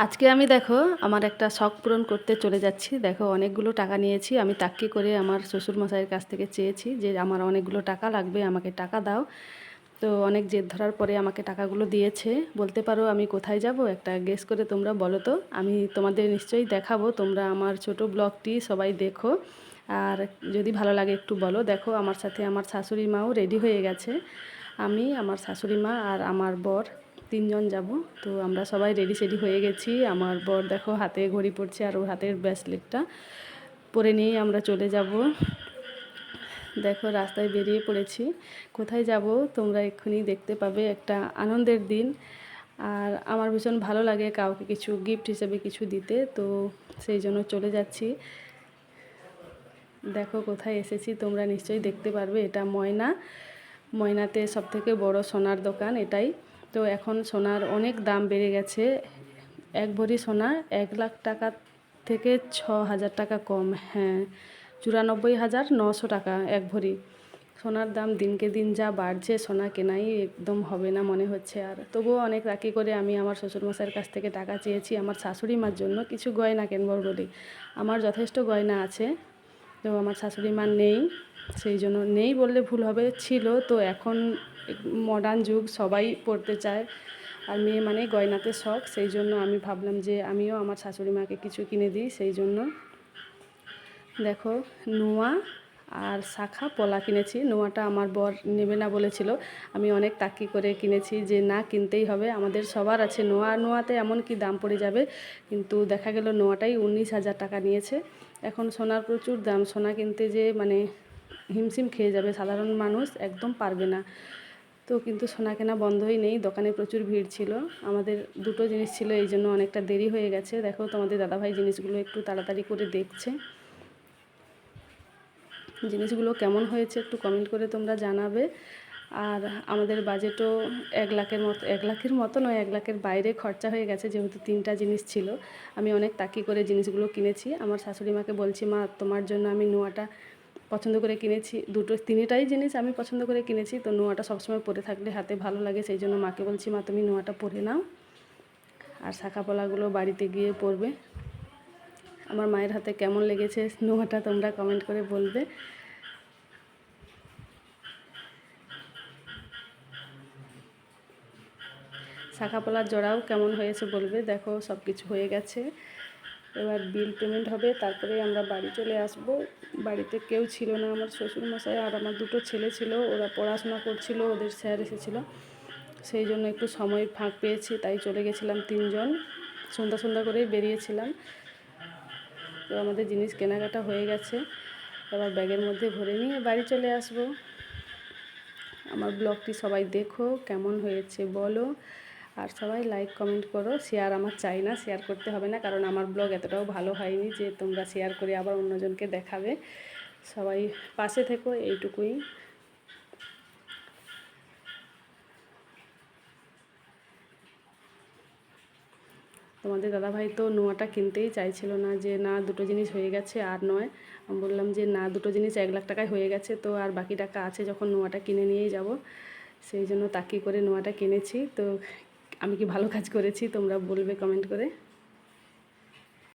আজকে আমি দেখো আমার একটা শখ পূরণ করতে চলে যাচ্ছি। দেখো অনেকগুলো টাকা নিয়েছি, আমি তাক্কি করে আমার শ্বশুরমশাইয়ের কাছ থেকে চেয়েছি যে আমার অনেকগুলো টাকা লাগবে, আমাকে টাকা দাও। তো অনেক জেদ ধরার পরে আমাকে টাকাগুলো দিয়েছে। বলতে পারো আমি কোথায় যাব, একটা গেস করে তোমরা বলো তো। আমি তোমাদের নিশ্চয়ই দেখাবো, তোমরা আমার ছোট ব্লগটি সবাই দেখো। আর যদি ভালো লাগে একটু বলো। দেখো আমার সাথে আমার শাশুড়ি মাও রেডি হয়ে গেছে। আমি, আমার শাশুড়ি মা আর আমার বর তিনজন যাব। তো আমরা সবাই রেডি সেডি হয়ে গেছি। আমার বর দেখো হাতে ঘড়ি পড়ছে আর ওর হাতের ব্রেসলেটটা পরে নিয়েই আমরা চলে যাব। দেখো রাস্তায় বেরিয়ে পড়েছি। কোথায় যাব তোমরা এক্ষুনি দেখতে পাবে। একটা আনন্দের দিন, আর আমার ভীষণ ভালো লাগে কাউকে কিছু গিফট হিসেবে কিছু দিতে, তো সেই জন্য চলে যাচ্ছি। দেখো কোথায় এসেছি তোমরা নিশ্চয়ই দেখতে পারবে। এটা ময়নাতে সবথেকে বড় সোনার দোকান এটাই। তো এখন সোনার অনেক দাম বেড়ে গেছে। এক ভরি সোনা 1,00,000 টাকা থেকে 6,000 টাকা কম। হ্যাঁ, 94,900 টাকা এক ভরি। সোনার দাম দিনকে দিন যা বাড়ছে, সোনা কেনাই একদম হবে না মনে হচ্ছে। আর তবুও অনেক রাখি করে আমি আমার শ্বশুরমশাইয়ের কাছ থেকে টাকা চেয়েছি আমার শাশুড়ি মার জন্য কিছু গয়না কিনবো বলি। আমার যথেষ্ট গয়না আছে, তো আমার শাশুড়ি মা নেই। সেই জন্য, নেই বললে ভুল হবে, ছিল। তো এখন মডার্ন যুগ, সবাই পড়তে চায়, আর মেয়ে মানে গয়নাতে শখ। সেই জন্য আমি ভাবলাম যে আমিও আমার শাশুড়ি মাকে কিছু কিনে দিই। সেই জন্য দেখো নোয়া আর শাখা পলা কিনেছি। নোয়াটা আমার বর নেবে না বলেছিল, আমি অনেক তাকি করে কিনেছি যে না কিনতেই হবে, আমাদের সবার আছে নোয়া। নোয়াতে এমন কি দাম পড়ে যাবে, কিন্তু দেখা গেল নোয়াটাই 19,000 টাকা নিয়েছে। এখন সোনার প্রচুর দাম, সোনা কিনতে যে মানে হিমশিম খেয়ে যাবে সাধারণ মানুষ, একদম পারবে না। তো কিন্তু সোনা কেনা বন্ধই নেই, দোকানে প্রচুর ভিড় ছিল। আমাদের দুটো জিনিস ছিল, এই জন্য অনেকটা দেরি হয়ে গেছে। দেখো তোমাদের দাদাভাই জিনিসগুলো একটু তাড়াতাড়ি করে দেখছে। জিনিসগুলো কেমন হয়েছে একটু কমেন্ট করে তোমরা জানাবে। আর আমাদের বাজেটও 1,00,000-এর মতো, 1,00,000-এর মতো নয়, 1,00,000-এর বাইরে খরচা হয়ে গেছে, যেহেতু 3টা জিনিস ছিল। আমি অনেক তাকি করে জিনিসগুলো কিনেছি। আমার শাশুড়ি মাকে বলছি, মা তোমার জন্য আমি নোয়াটা পছন্দ করে কিনেছি। তিনটাই জিনিস আমি পছন্দ করে কিনেছি। তো নোয়াটা সবসময় পরে থাকলে হাতে ভালো লাগে, সেই জন্য মাকে বলছি, মা তুমি নোয়াটা পরে নাও, আর শাখা পলাগুলো বাড়িতে গিয়ে পরবে। আমার মায়ের হাতে কেমন লেগেছে নোয়াটা তোমরা কমেন্ট করে বলবে। শাখা পলার জোড়াও কেমন হয়েছে বলবে। দেখো সব কিছু হয়ে গেছে, এবার বিল পেমেন্ট হবে, তারপরে আমরা বাড়ি চলে আসব। বাড়িতে কেউ ছিল না, আমার শ্বশুরমশাই আর আমার দুটো ছেলে ছিল, ওরা পড়াশোনা করছিল, ওদের স্যার এসেছিলো। সেই জন্য একটু সময় ফাঁক পেয়েছি, তাই চলে গেছিলাম তিনজন, সন্ধ্যা করেই বেরিয়েছিলাম। তো আমাদের জিনিস কেনাকাটা হয়ে গেছে, এবার ব্যাগের মধ্যে ভরে নিয়ে বাড়ি চলে আসব। আমার ব্লগটি সবাই দেখো, কেমন হয়েছে বলো, আর সবাই লাইক কমেন্ট করো। শেয়ার আমার চাই না, শেয়ার করতে হবে না, কারণ আমার ব্লগ এতটাও ভালো হয়নি যে তোমরা শেয়ার করে আবার অন্যজনকে দেখাবে। সবাই পাশে থেকো, এইটুকুই। তোমাদের দাদাভাই তো নোয়াটা কিনতেই চাইছিল না, যে না দুটো জিনিস হয়ে গেছে আর নয়। আমি বললাম যে না, দুটো জিনিস 1,00,000 টাকায় হয়ে গেছে, তো আর বাকি টাকা আছে যখন নোয়াটা কিনে নিয়েই যাব। সেই জন্য তাকি করে নোয়াটা কিনেছি। তো আমি কি ভালো কাজ করেছি তোমরা বলবে কমেন্ট করে।